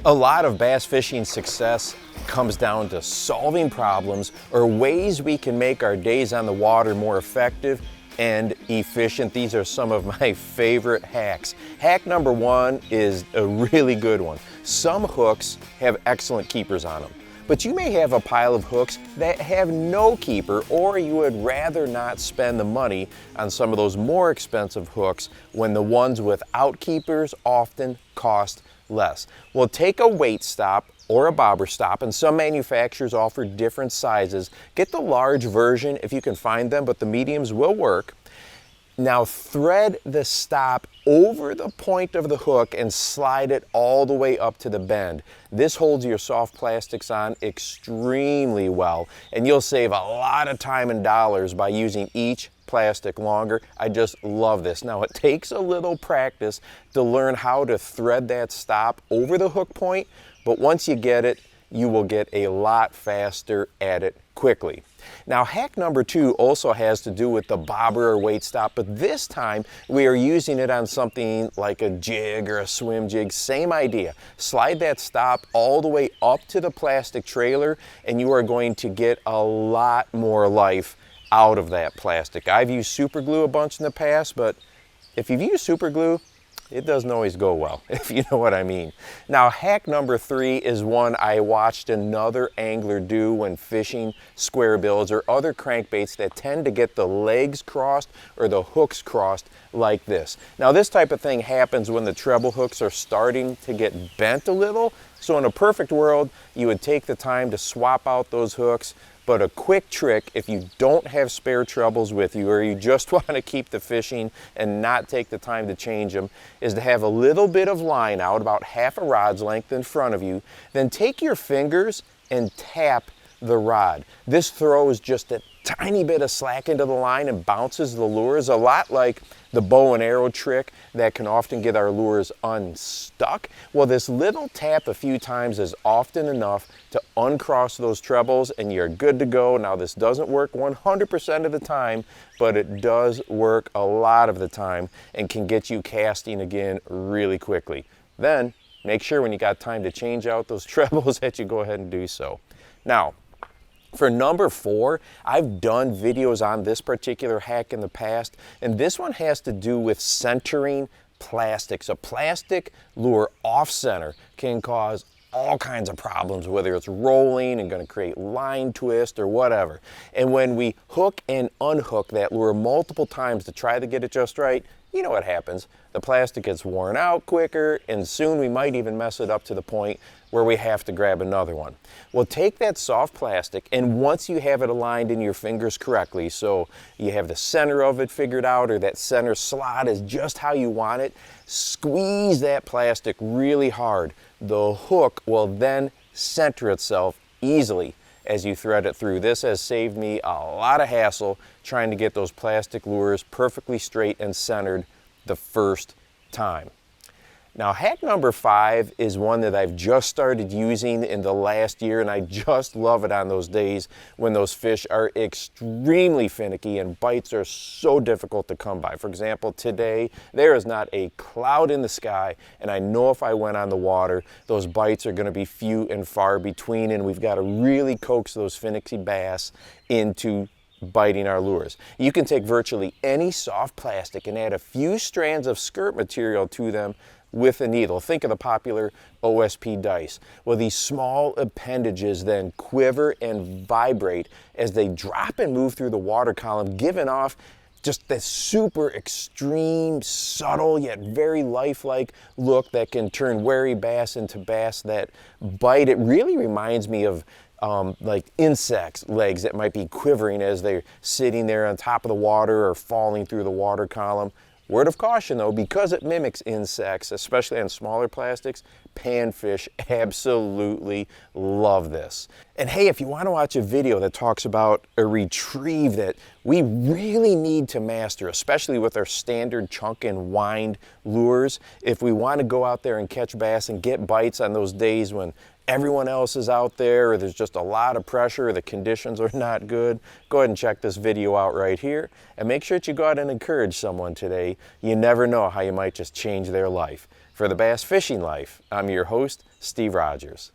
A lot of bass fishing success comes down to solving problems or ways we can make our days on the water more effective and efficient. These are some of my favorite hacks. Hack number one is a really good one. Some hooks have excellent keepers on them, but you may have a pile of hooks that have no keeper, or you would rather not spend the money on some of those more expensive hooks when the ones without keepers often cost less. Well, take a weight stop or a bobber stop, and some manufacturers offer different sizes. Get the large version if you can find them, but the mediums will work. Now thread the stop over the point of the hook and slide it all the way up to the bend. This holds your soft plastics on extremely well, and you'll save a lot of time and dollars by using each plastic longer. I just love this. Now it takes a little practice to learn how to thread that stop over the hook point, but once you get it, you will get a lot faster at it quickly. Now hack number two also has to do with the bobber or weight stop, but this time we are using it on something like a jig or a swim jig. Same idea. Slide that stop all the way up to the plastic trailer and you are going to get a lot more life out of that plastic. I've used super glue a bunch in the past, but if you've used super glue, it doesn't always go well, if you know what I mean. Now, hack number three is one I watched another angler do when fishing square bills or other crankbaits that tend to get the legs crossed or the hooks crossed like this. Now, this type of thing happens when the treble hooks are starting to get bent a little. So in a perfect world, you would take the time to swap out those hooks. But a quick trick, if you don't have spare trebles with you or you just want to keep the fishing and not take the time to change them, is to have a little bit of line out, about half a rod's length in front of you. Then take your fingers and tap the rod. This throws just a tiny bit of slack into the line and bounces the lures, a lot like the bow and arrow trick that can often get our lures unstuck. Well, this little tap a few times is often enough to uncross those trebles and you're good to go. Now, this doesn't work 100% of the time, but it does work a lot of the time and can get you casting again really quickly. Then make sure when you got time to change out those trebles that you go ahead and do so. Now, for number four, I've done videos on this particular hack in the past, and this one has to do with centering plastics. A plastic lure off center can cause all kinds of problems, whether it's rolling and going to create line twist or whatever. And when we hook and unhook that lure multiple times to try to get it just right, you know what happens. The plastic gets worn out quicker, and soon we might even mess it up to the point where we have to grab another one. Well, take that soft plastic, and once you have it aligned in your fingers correctly, so you have the center of it figured out, or that center slot is just how you want it, squeeze that plastic really hard. The hook will then center itself easily as you thread it through. This has saved me a lot of hassle trying to get those plastic lures perfectly straight and centered the first time. Now, hack number five is one that I've just started using in the last year, and I just love it on those days when those fish are extremely finicky and bites are so difficult to come by. For example, today there is not a cloud in the sky, and I know if I went on the water, those bites are going to be few and far between, and we've got to really coax those finicky bass into biting our lures. You can take virtually any soft plastic and add a few strands of skirt material to them with a needle. Think of the popular OSP dice. Well, these small appendages then quiver and vibrate as they drop and move through the water column, giving off just this super extreme, subtle, yet very lifelike look that can turn wary bass into bass that bite. It really reminds me of like insects' legs that might be quivering as they're sitting there on top of the water or falling through the water column. Word of caution though, because it mimics insects, especially on smaller plastics, panfish absolutely love this. And hey, if you want to watch a video that talks about a retrieve that we really need to master, especially with our standard chunk and wind lures, if we want to go out there and catch bass and get bites on those days when everyone else is out there or there's just a lot of pressure or the conditions are not good, go ahead and check this video out right here and make sure that you go out and encourage someone today. You never know how you might just change their life. For the Bass Fishing Life, I'm your host, Steve Rogers.